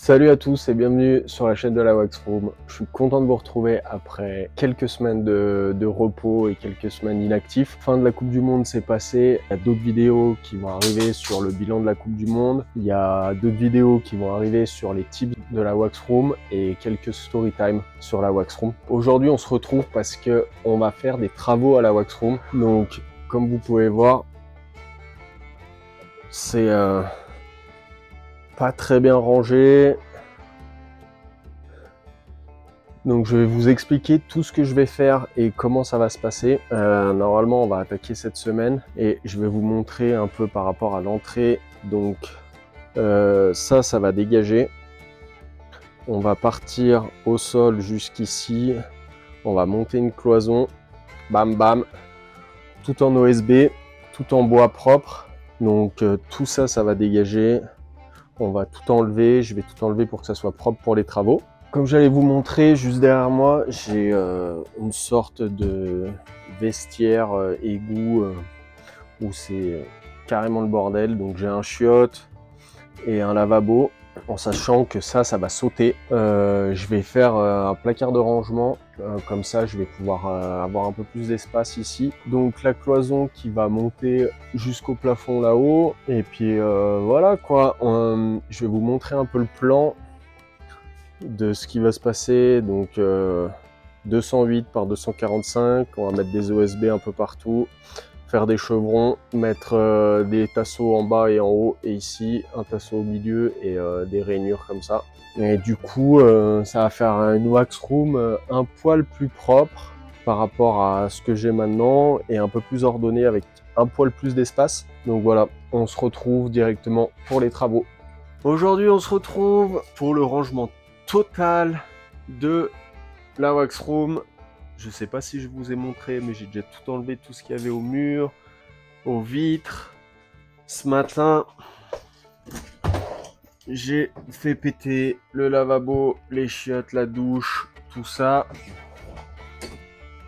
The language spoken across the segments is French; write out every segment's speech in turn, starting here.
Salut à tous et bienvenue sur la chaîne de la Wax Room. Je suis content de vous retrouver après quelques semaines de repos et quelques semaines inactifs. Fin de la Coupe du Monde s'est passée. Il y a d'autres vidéos qui vont arriver sur le bilan de la Coupe du Monde. Il y a d'autres vidéos qui vont arriver sur les tips de la Wax Room et quelques story time sur la Wax Room. Aujourd'hui, on se retrouve parce que on va faire des travaux à la Wax Room. Donc, comme vous pouvez voir, c'est pas très bien rangé. Donc je vais vous expliquer tout ce que je vais faire et comment ça va se passer. Normalement on va attaquer cette semaine et je vais vous montrer un peu par rapport à l'entrée. Donc ça va dégager. On va partir au sol jusqu'ici. On va monter une cloison. Bam bam. Tout en OSB, tout en bois propre. Donc tout ça va dégager. On va tout enlever. Je vais tout enlever pour que ça soit propre pour les travaux. Comme j'allais vous montrer, juste derrière moi, j'ai une sorte de vestiaire égout où c'est carrément le bordel. Donc j'ai un chiotte et un lavabo, en sachant que ça va sauter. Je vais faire un placard de rangement, comme ça je vais pouvoir avoir un peu plus d'espace ici. Donc la cloison qui va monter jusqu'au plafond là-haut. Et puis voilà quoi, je vais vous montrer un peu le plan de ce qui va se passer. Donc 208 par 245, on va mettre des OSB un peu partout, faire des chevrons, mettre des tasseaux en bas et en haut, et ici un tasseau au milieu et des rainures comme ça. Et du coup ça va faire une wax room un poil plus propre par rapport à ce que j'ai maintenant et un peu plus ordonné avec un poil plus d'espace. Donc voilà, on se retrouve directement pour les travaux. Aujourd'hui on se retrouve pour le rangement total de la wax room. Je sais pas si je vous ai montré, mais j'ai déjà tout enlevé, tout ce qu'il y avait au mur, aux vitres. Ce matin, j'ai fait péter le lavabo, les chiottes, la douche, tout ça.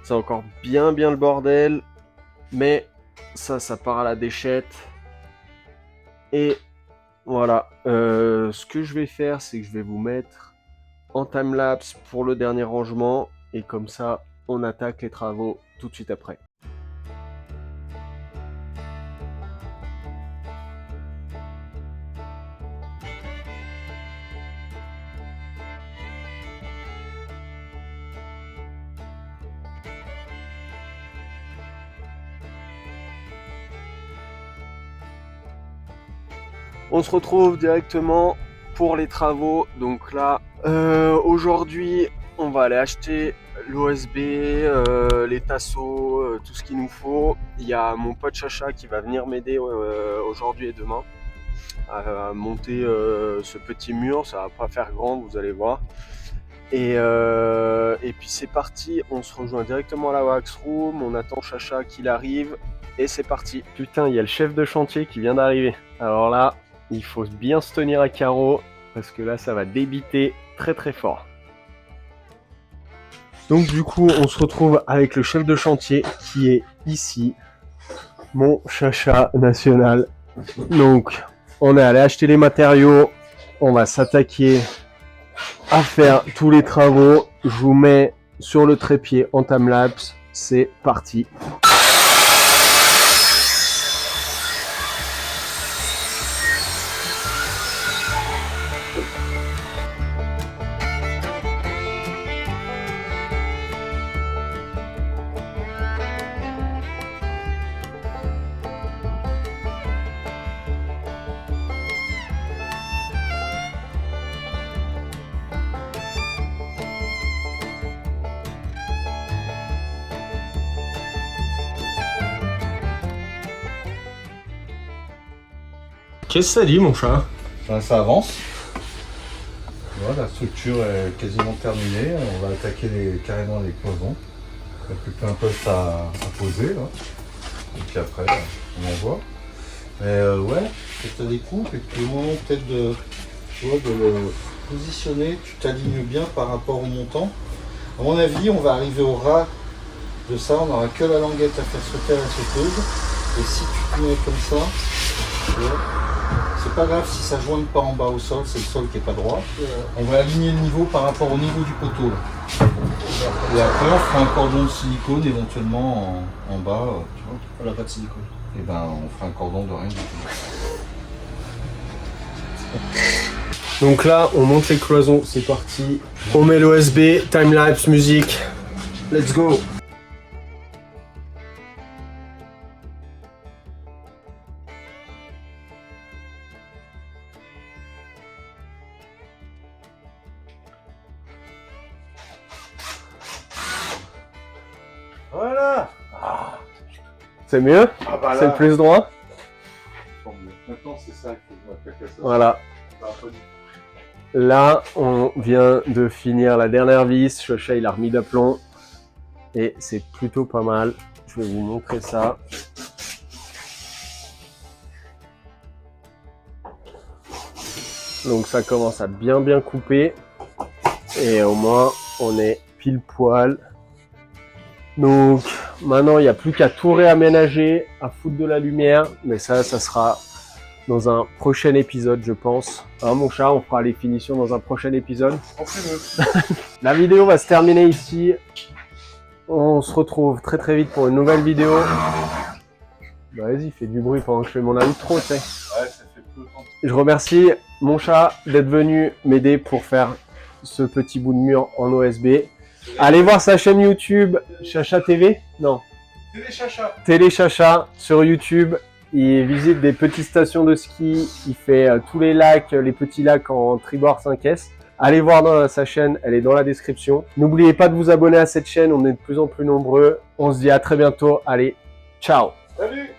C'est encore bien le bordel, mais ça part à la déchette. Et voilà, ce que je vais faire, c'est que je vais vous mettre en timelapse pour le dernier rangement et comme ça on attaque les travaux tout de suite après. On se retrouve directement pour les travaux. Donc là, aujourd'hui, on va aller acheter l'OSB, les tasseaux, tout ce qu'il nous faut. Il y a mon pote Chacha qui va venir m'aider aujourd'hui et demain à monter ce petit mur. Ça va pas faire grand, vous allez voir. Et puis c'est parti, on se rejoint directement à la wax room. On attend Chacha qu'il arrive et c'est parti. Putain, il y a le chef de chantier qui vient d'arriver. Alors là, il faut bien se tenir à carreau parce que là ça va débiter très fort. Donc du coup on se retrouve avec le chef de chantier qui est ici, mon Chacha national. Donc on est allé acheter les matériaux, on va s'attaquer à faire tous les travaux. Je vous mets sur le trépied en timelapse, c'est parti. Qu'est-ce que ça dit mon chat? Ça avance. Voilà, la structure est quasiment terminée. On va attaquer carrément les cloisons. Il n'y a plus qu'un poste à poser. Là. Et puis après, on en voit. Mais ouais, tu as des coups et puis au moment peut-être de le positionner, tu t'alignes bien par rapport au montant. À mon avis, on va arriver au ras de ça. On n'aura que la languette à faire sauter à la sauteuse. Et si tu te mets comme ça, tu vois, c'est pas grave si ça joigne pas en bas au sol, c'est le sol qui est pas droit. On va aligner le niveau par rapport au niveau du poteau. Là. Et après on fera un cordon de silicone éventuellement en bas. Tu vois. On n'a pas de silicone. Et ben on fera un cordon de rien du tout. Donc là, on monte les cloisons, c'est parti. On met l'OSB, timelapse, musique. Let's go. Voilà. C'est mieux? Ah bah là. C'est le plus droit? Maintenant c'est ça qu'il faut attaquer ça. Voilà. Là, on vient de finir la dernière vis. Chocha, il a remis d'aplomb. Et c'est plutôt pas mal. Je vais vous montrer ça. Donc ça commence à bien couper. Et au moins, on est pile poil. Donc maintenant, il n'y a plus qu'à tout réaménager, à foutre de la lumière. Mais ça sera dans un prochain épisode, je pense. Hein, mon chat, on fera les finitions dans un prochain épisode. La vidéo va se terminer ici. On se retrouve très vite pour une nouvelle vidéo. Bah, vas-y, fais du bruit pendant que je fais mon outro, tu sais. Ouais, ça fait peu de temps. Je remercie mon chat d'être venu m'aider pour faire ce petit bout de mur en OSB. Allez voir sa chaîne YouTube, Chacha TV. Non, Télé Chacha. Télé Chacha sur YouTube. Il visite des petites stations de ski. Il fait tous les lacs, les petits lacs en tribord 5S. Allez voir dans sa chaîne, elle est dans la description. N'oubliez pas de vous abonner à cette chaîne, on est de plus en plus nombreux. On se dit à très bientôt. Allez, ciao! Salut.